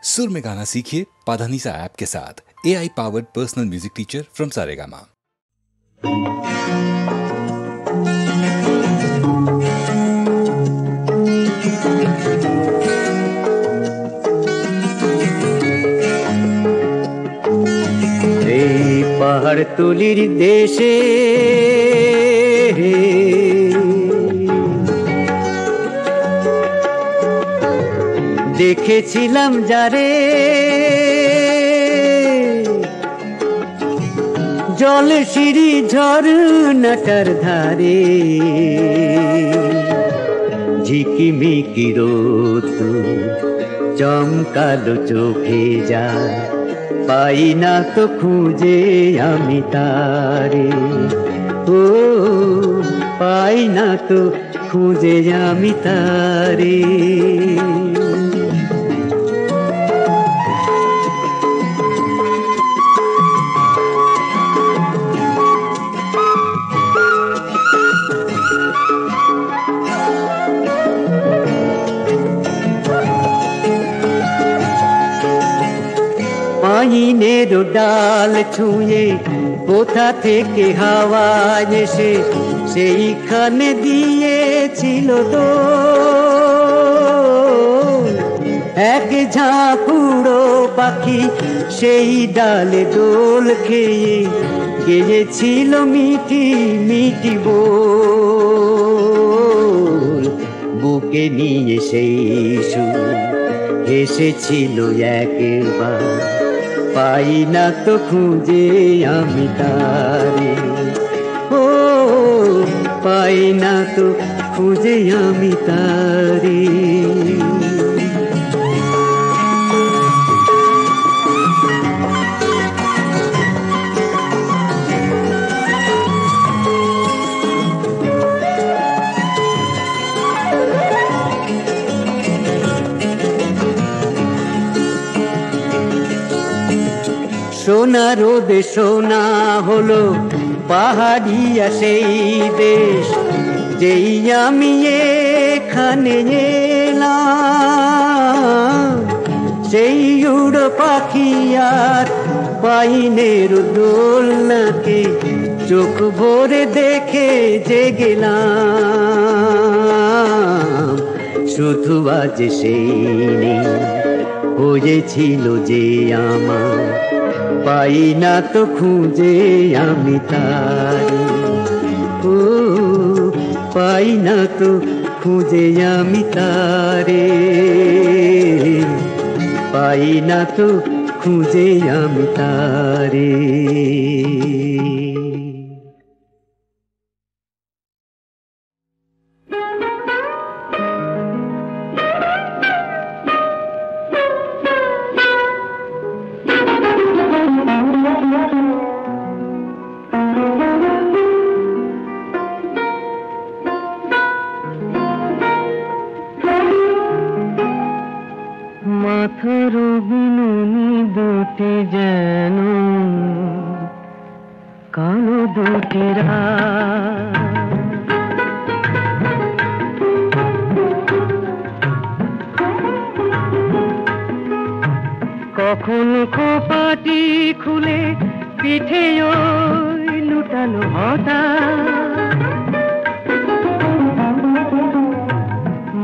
सुर में गाना सीखिए पाधानीसा ऐप के साथ। AI powered personal music teacher from Saregama. এই পাহাড় তুলির দেশে দেখেছিলাম যারে জল সিঁড়ি ঝরনাটার ধারে ঝিকিমিকি রোদ্দুর চমকালো চোখে যায় পাই না তো খুঁজে আমি তারে ও পাই না তো খুঁজে আমি তারে পাইনের ডাল ছুঁয়ে কোথা থেকে হাওয়া এসে সেইখানে দিয়েছিল দোল এক ঝাঁক উড়ো পাখি সেই ডালে দোল খেয়ে গেয়েছিল মিঠি মিঠি বল বুকে নিয়ে সেই সুর এসেছিল একবার পাই না তো খুঁজে আমি তারে ও পাই না তো খুঁজে আমি তারে সোনা রোদে সোনা হলো পাহাড়িয়া সেই দেশ যেই আমি এখানে এলাম সেই উড়ো পাখি আর পাইনের দোলনাকে চোখ ভরে দেখে যে গেলাম শুধু আজ সেই নেই হয়েছিল যে আমার পাই না তো খুঁজে আমি তারে ও পাই না তো খুঁজে আমি তারে পাই না তো খুঁজে আমি তারে মাথার বিনুনি দুটি যেন কালো দুটি কখনো খোপাটি খুলে পিঠে ওই লুটানো হঠাৎ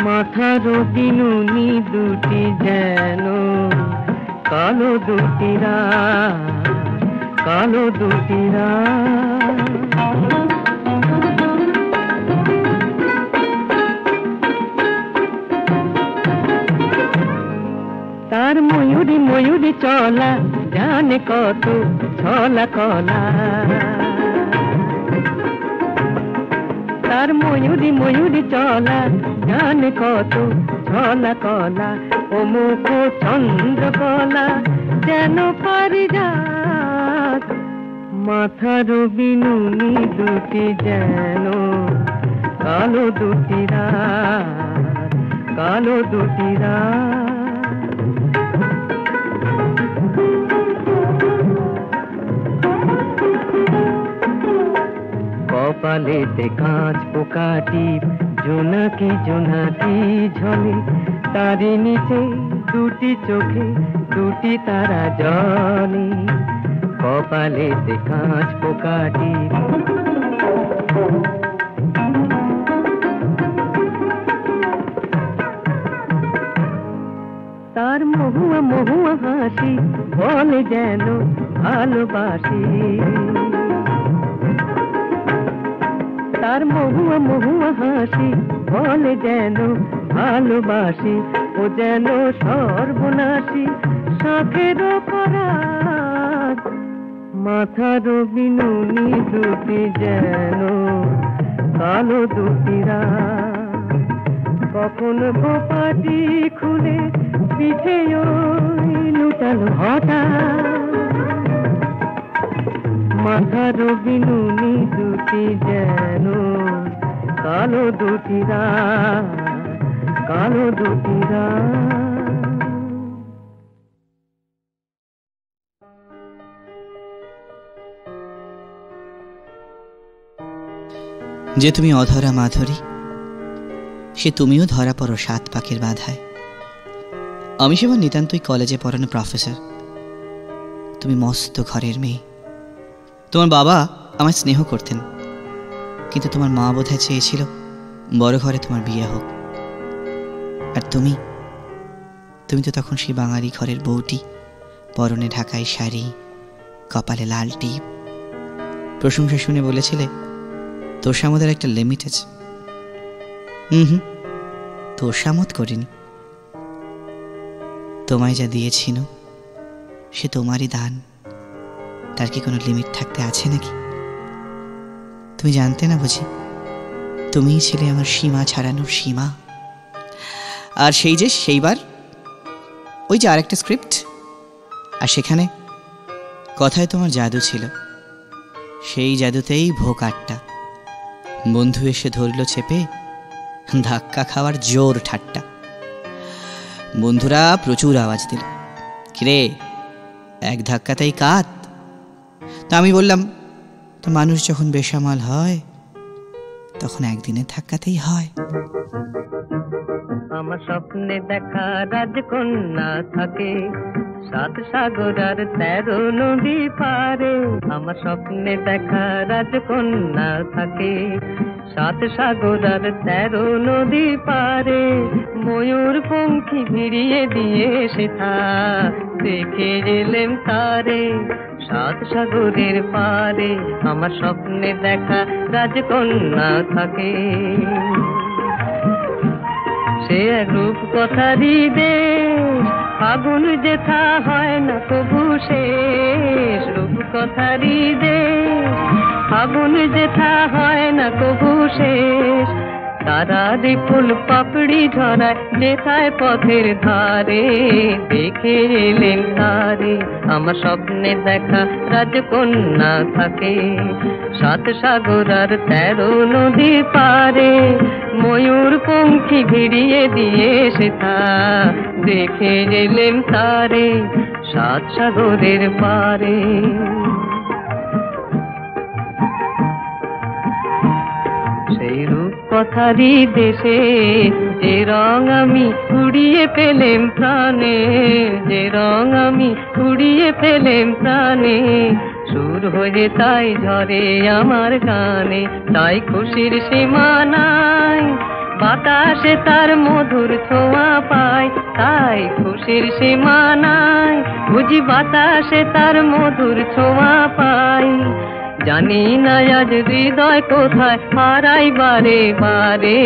মাথার বিনুনি দুটি যেন কালো দুটি কালো দুটি তার ময়ূরী ময়ূরী চলা জানে কত ছলা কলা তার ময়ূরী ময়ূরী চলা জানে কত ছলা কলা ও মুখ চন্দ্রকলা যেন পারিজাত মাথার বিনুনি দুটি যেন কালো দুটি কালো দুটি কপালেতে কাঁচ পোকাটি জোনাকি জোনাকি ঝলে তারি নিচে দুটি চোখে দুটি তারা জলে, কপালেতে কাঁচ পোকাটি। তার মহুয়া মহুয়া হাসি বলে যেন ভালোবাসি, তার মহুয়া মহুয়া হাসি বলে যেন ভালোবাসি। ও যেন সর্বনাশী শাখেরও পরাগ, মাথার বিনুনি দুটি যেন কালো দুটি রাত। কখন গোপাটি খুলে পিঠে ওই লুটালো হঠাৎ, মাথার বিনুনি দুটি যেন কালো দুটি রাত, কালো দুটি রাত। যে তুমি অধরা মাধুরী, সে তুমিও ধরা পড়ো সাত পাকের বাধায়। আমি সেবার নিতান্তই কলেজে পড়ানো প্রফেসর, তুমি মস্ত ঘরের মেয়ে। তোমার বাবা আমায় স্নেহ করতেন, কিন্তু তোমার মা বোধহয় চেয়েছিল বড় ঘরে তোমার বিয়ে হোক। আর তুমি তো তখন সেই বাঙালি ঘরের বউটি, পরনে ঢাকাই শাড়ি, কপালে লাল টিপ। প্রশংসা শুনে বলেছিলে তোষামদের একটা লিমিট আছে। তোষামত করিনি, তোমায় যা দিয়েছিল সে তোমারই দান, তার কি কোনো লিমিট থাকতে আছে নাকি? তুমি জানতে না বুঝি, তুমিই ছিলে আমার সীমা ছাড়ানোর সীমা। আর সেইবার ওই যে আরেকটা স্ক্রিপ্ট, আর সেখানে কথায় তোমার জাদু ছিল। সেই জাদুতেই ভোগ আটটা, বন্ধু এসে ধরল চেপে, ধাক্কা খাওয়ার জোর ঠাট্টা। বন্ধুরা প্রচুর আওয়াজ দিল, কিরে এক ধাক্কাতেই কাত। তা আমি বললাম, তো মানুষ যখন বেসামাল হয় তখন একদিনের ধাক্কাতেই হয়। আমার স্বপ্নে দেখা রাজকন্যা থাকে সাত সাগর আর 13 নদী পারে। আমার স্বপ্নে দেখা রাজকন্যা থাকে সাত সাগর আর 13 নদী পারে। ময়ূর পঙ্খী ভিড়িয়ে দিয়ে সেথা দেখে এলেম তারে সাত সাগরের পারে। আমার স্বপ্নে দেখা রাজকন্যা থাকে, সে রূপ কথারই দেশ, ফাগুন যেথা হয় না কবু শেষ। রূপ কথারই দেশ, ফাগুন যেথা হয় না কবু শেষ। তারারি ফুল পাপড়ি ঝরায় যেথায় পথের ধারে, দেখে এলেন তারে। আমার স্বপ্নে দেখা রাজকন্যা থাকে সাত সাগর আর 13 নদী পারে। ময়ূর পঙ্খী ভিড়িয়ে দিয়ে সেথা দেখে এলেন তারে সাত সাগরের পারে। সেই রূপ কথারই দেশে যে রং আমি উড়িয়ে পেলেম প্রাণে, যে রং আমি উড়িয়ে পেলেম প্রাণে। সুর হয়ে তাই ঝরে আমার গানে, তাই খুশির সীমা নাই। বাতাসে তার মধুর ছোঁয়া পায়, তাই খুশির সীমা নাই। বুঝি বাতাসে তার মধুর ছোঁয়া পাই। জানি না আজ হৃদয় কোথায় হারাই বারে বারে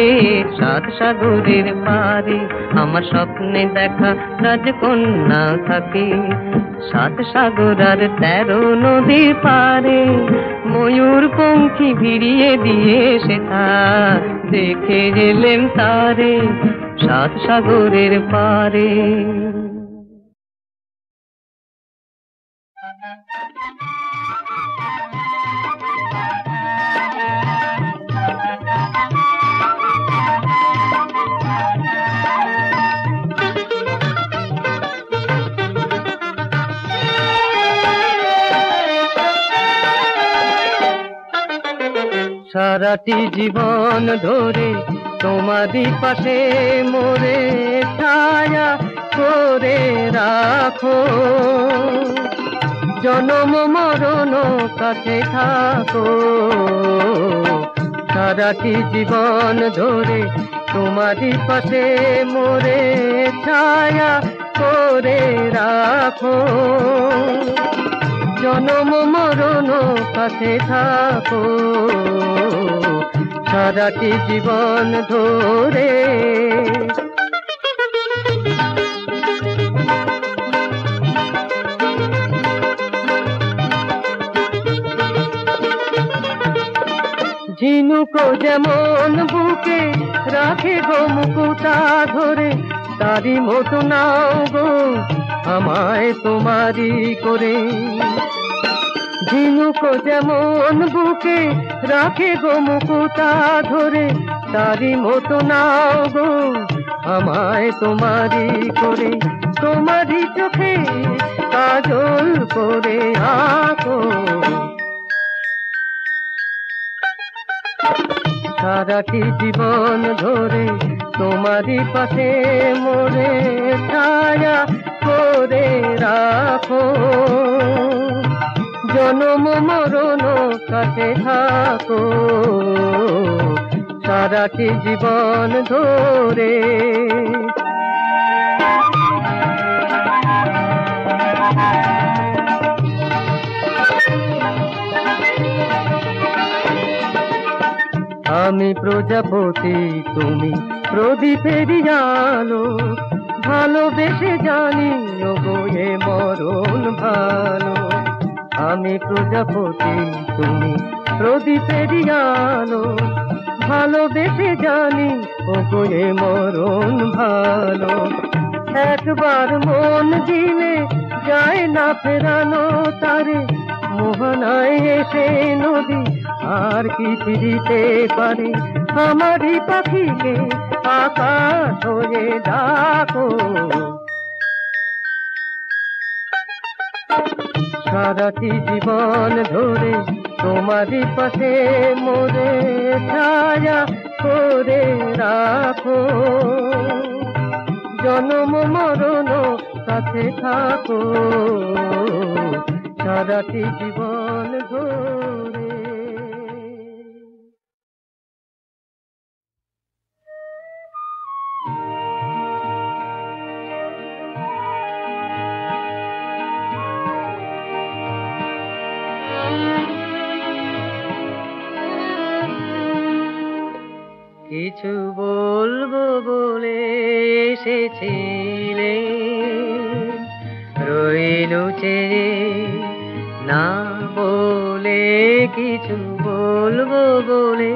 সাত সাগরের পারে। আমার স্বপ্নে দেখা রাজকন্যা থাকে সাত সাগর আর 13 নদীর পারে। ময়ূর পঙ্খী ভিড়িয়ে দিয়ে সেথা দেখে এলেম তারে সাত সাগরের পারে। সারাটি জীবন ধরে তোমারই পাশে মোরে ছায়া করে রাখো, জনম মরণ কাছে থাকো, সারাটি জীবন ধরে তোমারই পাশে মোরে ছায়া করে রাখো, জনম মরণ কাছে থাকো, সারাটি জীবন ধরে। ঝিনুক যেমন বুকে রাখে গো মুকুটা ধরে, তারি মতো নাও গো আমায় তোমারি করে। ঝিনুক যেমন বুকে রাখে গো মুকুটা ধরে, তারি মতো নাও গো আমায় তোমারি করে। তোমারি চোখে কাজল করে আঁকো, সারাটি জীবন ধরে তোমারই পাশে মোরে ছায়া করে রাখো, জনম মরণ কাছে থাকো, সারাটি জীবন ধরে। আমি প্রজাপতি তুমি প্রদীপেরই আলো, ভালোবেসে জানি গো এ মরণ ভালো। আমি প্রজাপতি তুমি প্রদীপেরই আলো, ভালোবেসে জানি গো এ মরণ ভালো। একবার মন দিলে যায় না ফেরানো তারে, মোহনায় এসে নদী আর কি ফিরিতে পারে। আমারই পাখিকে আকাশ হয়ে ডাকো, সারাটি জীবন ধরে তোমারই পাশে মোরে ছায়া করে রাখো, জনম মরণ কাছে থাকো, সারাটি জীবন ধরে। কিছু বলবো বলে এসেছিলে, রইলু চেয়ে না বলে। কিছু বলবো বলে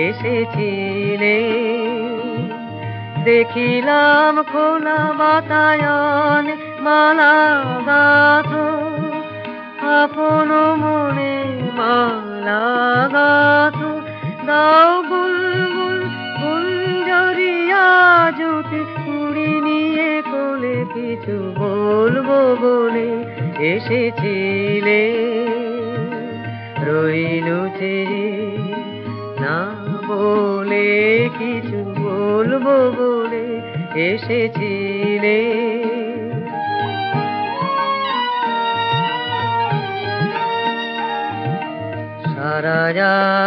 এসেছিলে, দেখিলাম খোলা বাতায়ন মালা গাথো, আপন মনে মালা গাথো। দাও বুলবুল গুঞ্জরিয়া জুটি কুড়ি নিয়ে কোলে, কিছু বলবো বলে এসেছিলে, রইলু চেয়ে না বলে। কিছু বলবো বলে এসেছিলে, সারা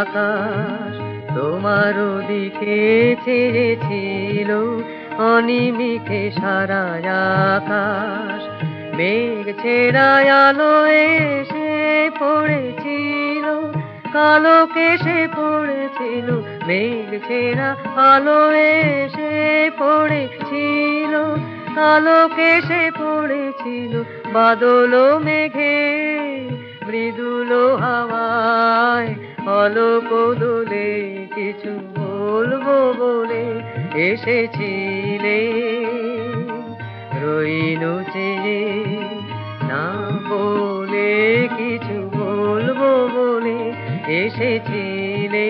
আকাশ তোমার দিকে চেয়েছিল, অনিমিকে সারা আকাশ। মেঘ ছেড়া আলো এসে পড়েছিল, কালো কেশে পড়েছিল। মেঘ ছেড়া আলো এসে পড়েছিল, কালো কেশে পড়েছিল। বাদল মেঘে মৃদুল হাওয়ায় অলক দোলে, কিছু বলবো বলে এসেছিলে, রইলু চেয়ে না বলে। কিছু বলবো বলে এসেছিলে,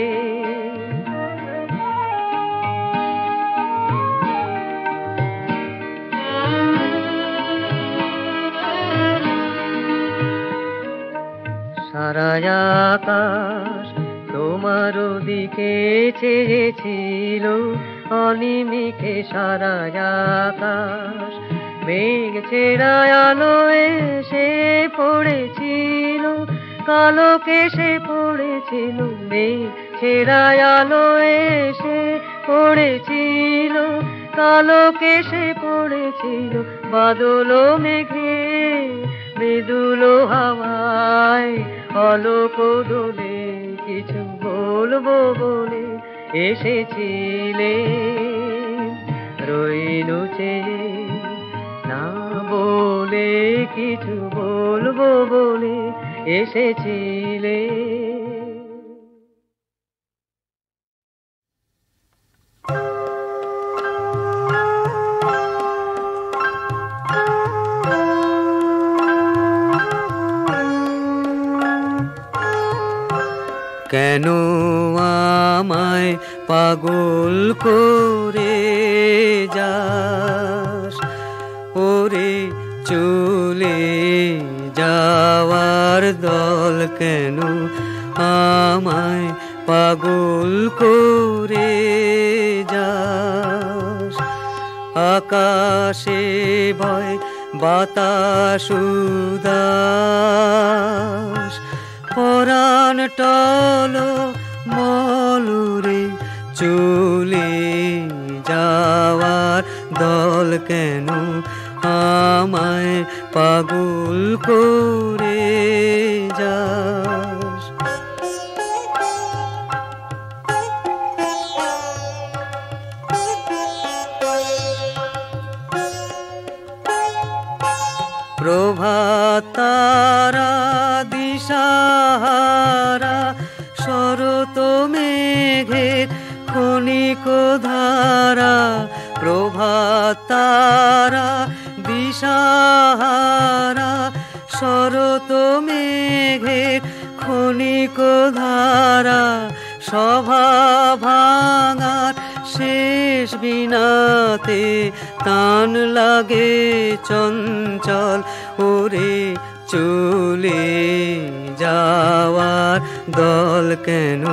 সারা আকাশ তোমার দিকে চেয়েছিল, অনিমিকে সারা আকাশ। মেঘ ছেড়া আলো এসে পড়েছিল, কালো কেশে পড়েছিল। মেঘ ছেড়া আলো এসে পড়েছিল, কালো কেশে পড়েছিল। বাদল মেঘে মৃদুল হাওয়ায় অলোক দোলে, কিছু বলবো বলে এসেছিলে। রইনু চেয়ে না বলে, কিছু বলবো বলে এসেছিলে। কেন আমায় পাগল করে যাস, ওরে চলে যাওয়ার দল কেন আমায় পাগল করে যাস। আকাশে ভয় বাতাস উদাস, পরাণ টল মলুরে চলে যাওয়ার দল কেন আমায় পাগল করে যাস। প্রভাত তারা দিশাহারা, শরত মেঘের ক্ষণিক ধারা। প্রভাত তারা দিশাহারা, শরত মেঘের ক্ষণিক ধারা। সভা ভাঙার শেষ বিনাতে তান লাগে চঞ্চল, ওরে চলে যাওয়ার দল কেন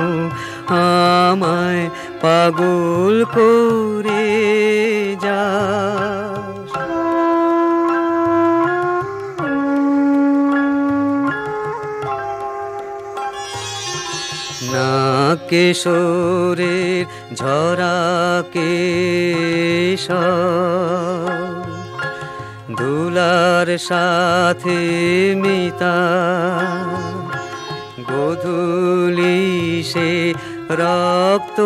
আমায় পাগল করে যাস। না কেশরের ঝরা কেশর, ধুলার সাথে মিতা। গোধূলি সে রক্ত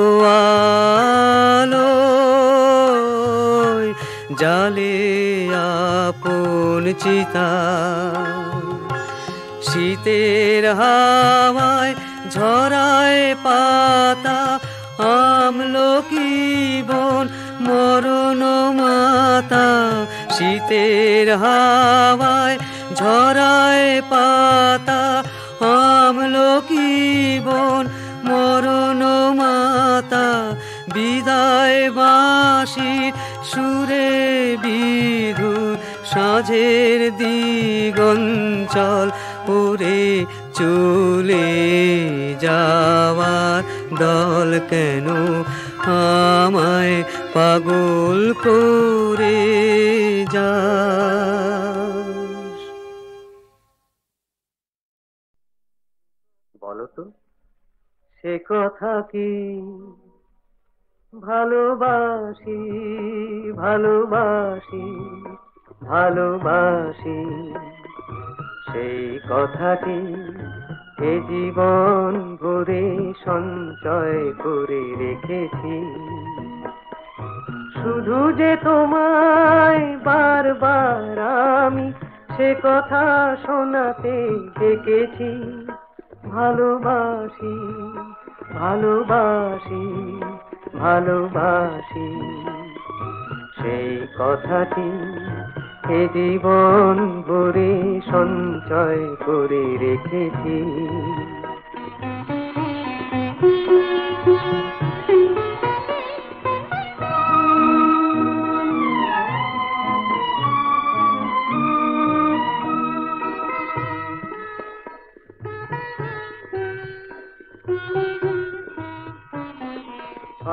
আলো জালে আপন চিতা। শীতের হাওয়ায় ঝরায় পাতা, আমলকি বন মরণ মাতা। শীতের হাওয়ায় ঝরায় পাতা, আমলকি বন মরণ মাতা। বিদায় বাঁশির সুরে বিধুর সাঁঝের দিগঞ্চল, ওরে চলে যাওয়ার দল কেন আমায় পাগল করে যাস। বলো তো সে কথা কি ভালোবাসি ভালোবাসি ভালোবাসি, সেই কথাটি এ জীবন ভরে সঞ্চয় করে রেখেছি। শুধু যে তোমায় বারবার আমি সে কথা শোনাতে ডেকেছি। ভালোবাসি ভালোবাসি ভালোবাসি, সেই কথাটি এ জীবন ভরে সঞ্চয় করে রেখেছি।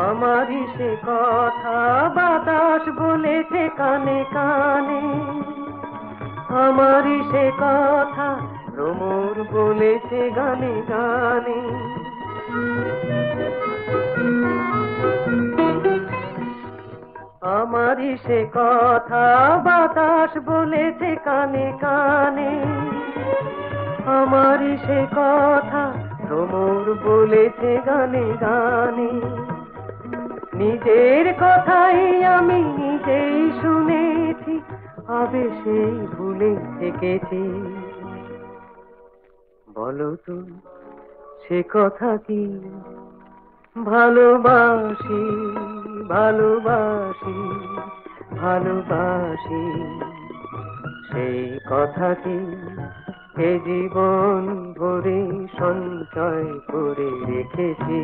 আমারই সে কথা বাতাস বলেছে কানে কানে, আমারই সে কথা ভ্রমর বলেছে গানে গানে। আমারই সে কথা বাতাস বলেছে কানে কানে। আমারই সে কথা ভ্রমর বলেছে গানে গানে। নিজের কথাই আমি নিজেই শুনেছি, আবেশেই ভুলে থেকেছি। বলো তো সে কথা কি? ভালোবাসি ভালোবাসি ভালোবাসি, সেই কথা কি এ জীবন ভরে সঞ্চয় করে রেখেছি।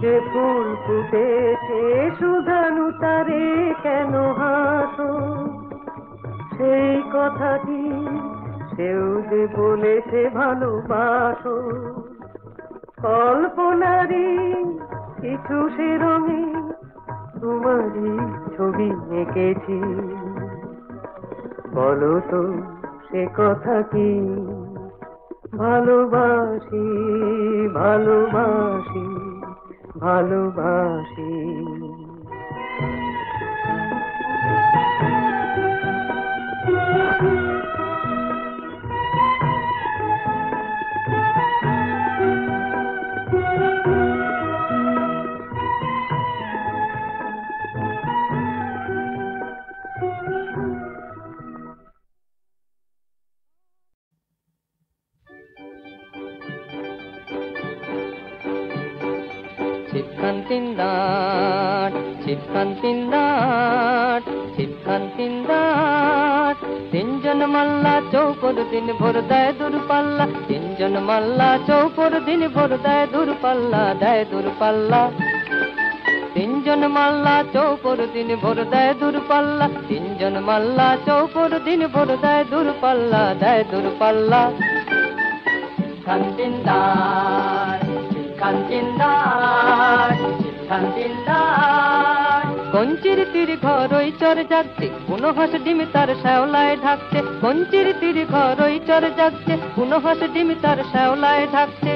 যে ফুল ফুটেছে সুধানু তারে কেন হাসো, সেই কথাটি সেও যে বলেছে ভালোবাসো। কল্পনারই কিছু সে রঙে তোমারই ছবি এঁকেছি। বলো তো সে কথা কি? ভালোবাসি ভালোবাসি ভালোবাসি। ছিপখান্তিন্দাট ছিপখান্তিন্দাট ছিপখান্তিন্দাট, তিনজন মাল্লা চৌপর দিন ভোর দেয় দূরপাল্লা। তিনজন মাল্লা চৌপর দিন ভোর দেয় দূরপাল্লা, দেয় দূরপাল্লা। তিনজন মাল্লা চৌপর দিন ভোর দেয় দূরপাল্লা। তিনজন মাল্লা চৌপর দিন ভোর দেয় দূরপাল্লা, দেয় দূরপাল্লা। ছিপখান্তিন্দাট ছিপখান্তিন্দাট ছিপখান্তিন্দাট, কঞ্চির তীর ঘর ওই চর জাগছে, কোন হাঁস ডিম তার শ্যাওলায় ঢাকছে। কঞ্চির তীর ঘর ওই চর জাগছে, কোন হাঁস ডিম তার শ্যাওলায় ঢাকছে।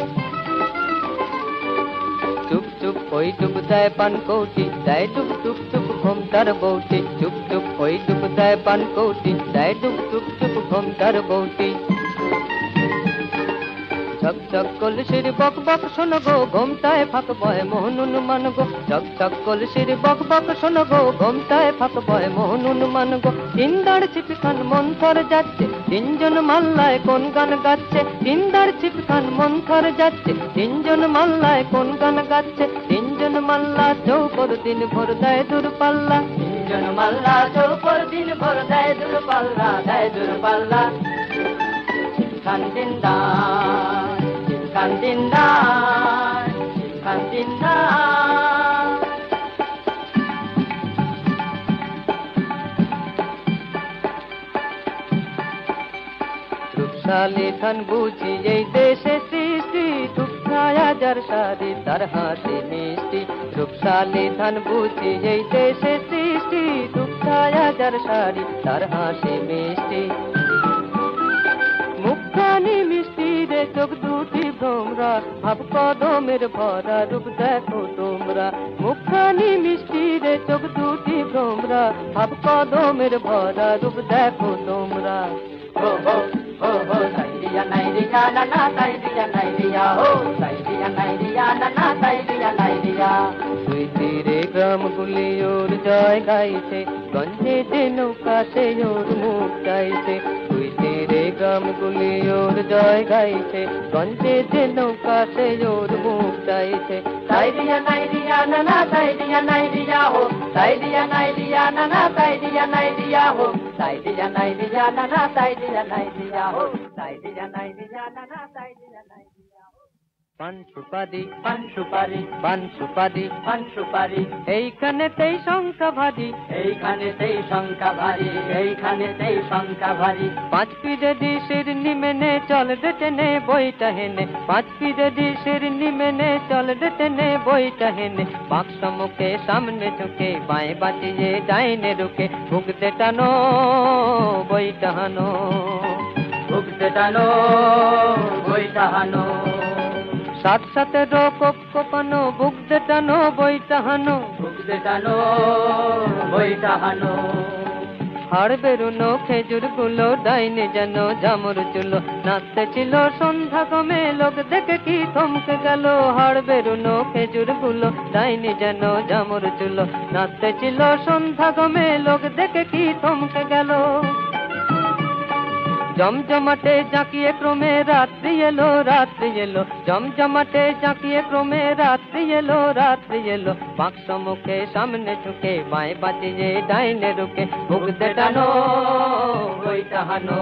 চুপ চুপ ওই ডুব দেয় পান কৌটি, দেয় ডুব টুপ টুপ ঘুম তার বৌটি। চুপ চুপ ওই ডুব দেয় পান কৌটি, দেয় ডুব টুপ টুপ ঘুম তার বৌটি। চক চক কলসির বক বক শোনো গো, ঘুমটায় ফাঁক বয় মোহনুন মান গো। চক চক কলসির বক বক শোনো গো, ঘুমটায় ফাঁক বয় মোহনুন মান গো। তিনদার ছিপখান মন্থর যাচ্ছে, তিনজন মাল্লায় কোন গান গাচ্ছে। তিনদার ছিপখান মন্থর যাচ্ছে, তিনজন মাল্লায় কোন গান গাচ্ছে। তিনজন মাল্লা চৌপর দিন ভোর দেয় দূরপাল্লা। তিনজন মাল্লা চৌপর দিন ভোর দেয় দূরপাল্লা, দেয় দূরপাল্লা। ছিপখান্তিন্দাট ছিপখান্তিন্দাট ছিপখান্তিন্দাট, রূপশালী ধান বুঝি এই দেশে সৃষ্টি, দুঃখায় হাজার সারি তার হাতে মিষ্টি। রূপশালী ধান বুঝি এই দেশে সৃষ্টি, দুঃখায় হাজার সারি তার হাসি মিষ্টি। মুখখানি মিষ্টি রে চোখ দুটি ভ্রমরা, ভাব কদমের ভরা রূপ দেখো তোমরা। মুখখানি মিষ্টি রে চোখ দুটি ভ্রমরা, ভাব কদমের ভরা রূপ দেখো তোমরা। হো হো হো হো সাইরিয়া নাইরিয়া নানা সাইরিয়া নাইরিয়া, হো সাইরিয়া নাইরিয়া নানা সাইরিয়া নাইরিয়া। দুই তীরে গ্রামগুলি ওর জয় গাইছে, গঞ্জে যে নৌকা সে ওর মুখ চাইছে। দুই তীরে গ্রামগুলি ওর জয় গাইছে, গঞ্জে যে নৌকা সে ওর মুখ চাইছে। সাইরিয়া নাইরিয়া নানা সাইরিয়া নাইরিয়া, হো সাইরিয়া নাইরিয়া নানা সাইরিয়া নাইরিয়া, হো সাইরিয়া নাইরিয়া নানা সাইরিয়া নাইরিয়া, হো সাইরিয়া নাইরিয়া নানা সাইরিয়া নাইরিয়া। পান সুপারি পান সুপারি পান সুপারি পান সুপারি এইখানেতেই শঙ্কা ভারী এইখানেতেই শঙ্কা ভারী এইখানেতেই শঙ্কা ভারী 5 পিরেডি শিরনি মেনে চল টেনে বইটা হেনে 5 পিরেডি শিরনি মেনে চল টেনে বইটা হেনে বাক্স মুখে সামনে ঝুঁকে বাঁয়ে বাঁচিয়ে ডাইনে রুকে ভুগতে টানো বইটা হানো ভুগতে টানো বইটা হানো সাথে সাথে কোপ কোপানো বুকতে টানো বইটা হানো বুকতে টানো বইটা হানো হাড় বেরুনো খেজুর গুলো ডাইনে যেন জামর চুলো নাচতে ছিল সন্ধ্যা কমে লোক দেখে কি থমকে গেল হাড় বেরুনো খেজুর গুলো ডাইনে যেন জামর চুলো নাচতে ছিল সন্ধ্যা কমে লোক দেখে কি থমকে গেল জমজমাটে জাঁকিয়ে ক্রমে রাত্রি এলো জমজমাটে জাঁকিয়ে ক্রমে রাত্রি এলো বাক্স মুখে সামনে ঝুঁকে বাঁয়ে বাঁচিয়ে ডাইনে রুকে ভুগতে টানো বইটা হানো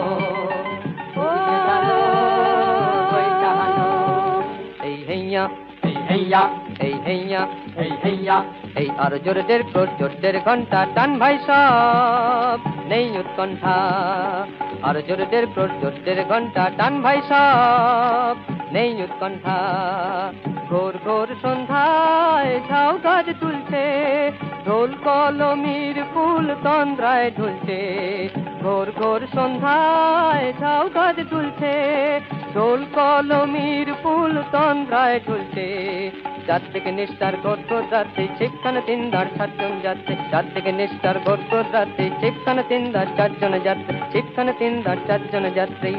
এই হেইয়া এই হেইয়া এই হেইয়া এই হেইয়া এই আর জোরের ঘন্টা টান ভাই সব নেই উৎকণ্ঠা আর জোরের ঘন্টা টান ভাই সব নেই উৎকণ্ঠা ঘোর ঘোর সন্ধ্যায় ঝাউ গাছ তুলছে ঢোল কলমির ফুল তন্দ্রায় ঢুলছে ঘোর ঘোর সন্ধ্যায় ঝাউ গাছ তুলছে ঢোল কলমির ফুল তন্দ্রায় ঢুলছে যার থেকে নিষ্ঠার ঘোর রাত্রি শিক্ষণ 3-4 যাত্রী যার থেকে নিষ্ঠার ঘোর রাত্রি শিক্ষণ 3-4 যাত্রী শিক্ষণ 3-4 যাত্রী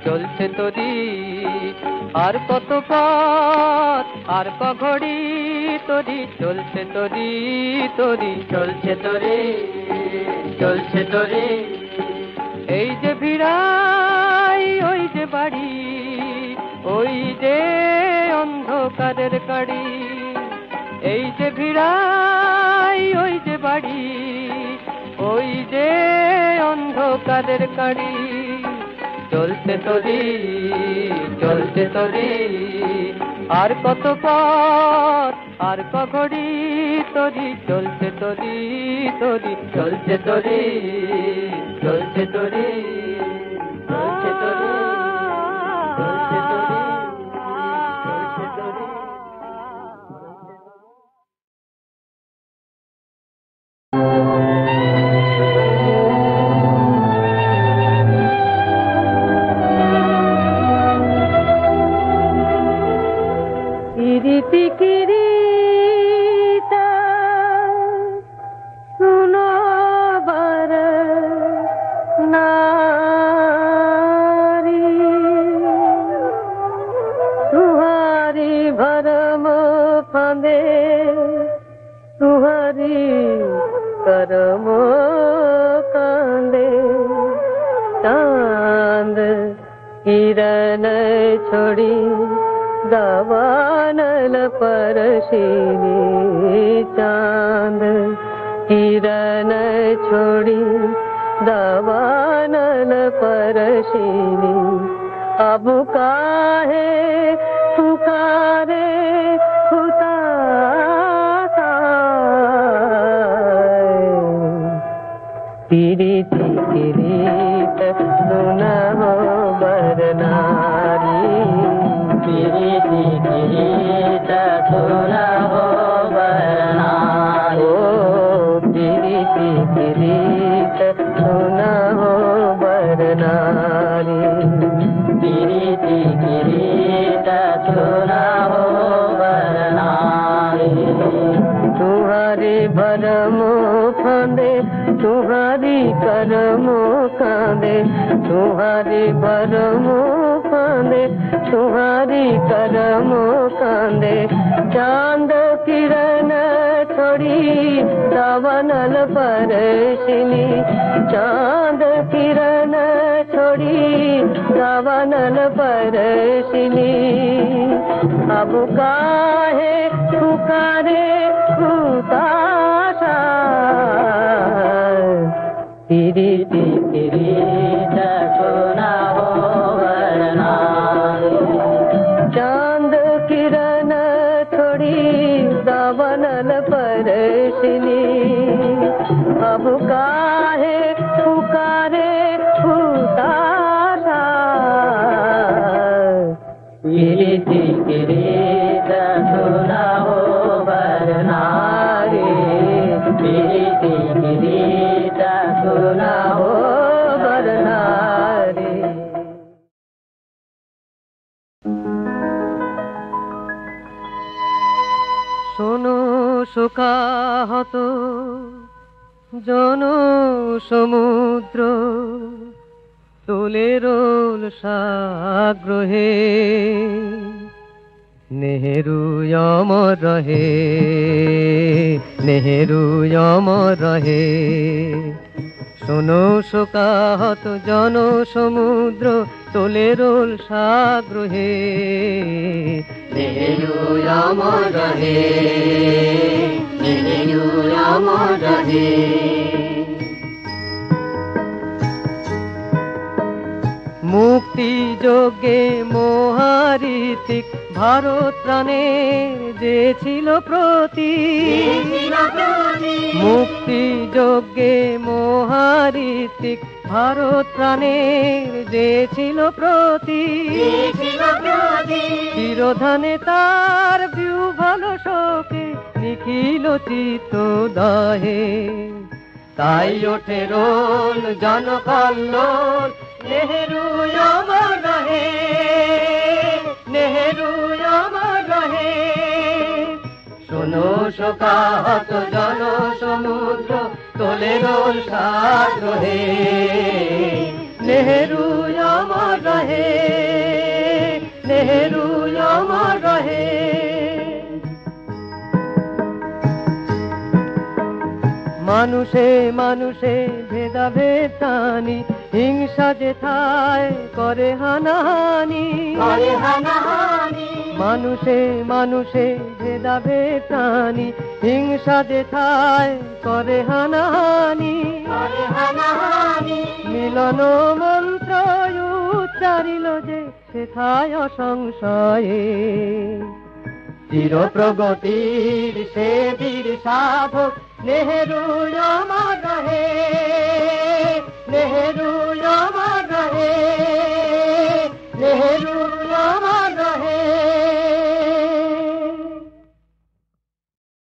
চলছে তোরি আর কত পথ আর ক ঘড়ি তোরি চলছে তোরি এই যে ভিড়াই ওই যে বাড়ি ওই যে অন্ধকারের গাড়ি এই যে ভিড়াই ওই যে বাড়ি ওই যে অন্ধকারের গাড়ি চলছে তোরি আর কত পথ আর ক ঘড়ি তোরি চলছে তোরি চলছে তোরি চলছে তোরি চলছে তোরি চলছে তোরি চলছে তোরি करम कांदे चांद किरण छोड़ी दावानल परशिनी चांद किरण छोड़ी दावानल परशिनी अब काहे पुकारे खुदा किरीटी किरीट सुना हो बरनारी किरीटी किरीट सुना हो बरनारी ओ किरीटी किरीट सुना हो बरनारी किरीटी किरीट सुना हो बरनारी तुम्हारी भरम फांदे तुम्हारी करम कांदे तुम्हारी भरम फांदे तुम्हारी करम कांदे चांद किरण छोड़ी दावानल परशिनी चांद किरण छोड़ी दावानल परशिनी अब काहे पुकारे হুতাশা তিরিটি তিরিটা সোনা होवरना चांद किरण थोड़ी दावनल परशनी अब काहे पुकारे हुताशा तिरिटी तिरिटा सोना होवरना रे तिरिटी तिरिटा सोना होवरना रे শোনো শোকাহত জন সমুদ্র তোলে রোল সাগ্রহে নেহেরু অমর রহে নেহেরু অমর রহে শোনো শোকাহত জন সমুদ্র তোলে রোল সাগ্রহে নেহেরু অমর রহে নেহেরু অমর রহে মুক্তি যোগে মহারিতিক ভারত প্রাণের যে ছিল প্রতি মুক্তি যোগে মহারিতিক ভারত প্রাণের যে ছিল প্রতি চিরধানে তার বিহ্বল শোকে নিখিল চিত্ত দাহে তাই ওঠে রোল জনকল্লোল নেহেরু অমর রহে নেহেরু অমর রহে শোনো শোকাহত জন সমুদ্র তোলে রোল সাগ্রহে নেহেরু অমর রহে নেহেরু অমর রহে মানুষে মানুষে ভেদাভেদ টানি হিংসা যেথায় করে হানাহানি মানুষে মানুষে ভেদাভেদ টানি হিংসা যেথায় করে হানাহানি মিলন মন্ত্র উচ্চারিল যে সেথায় অসংশয়ে চির প্রগতির সে বীর সাধক নেহেরু অমর রহে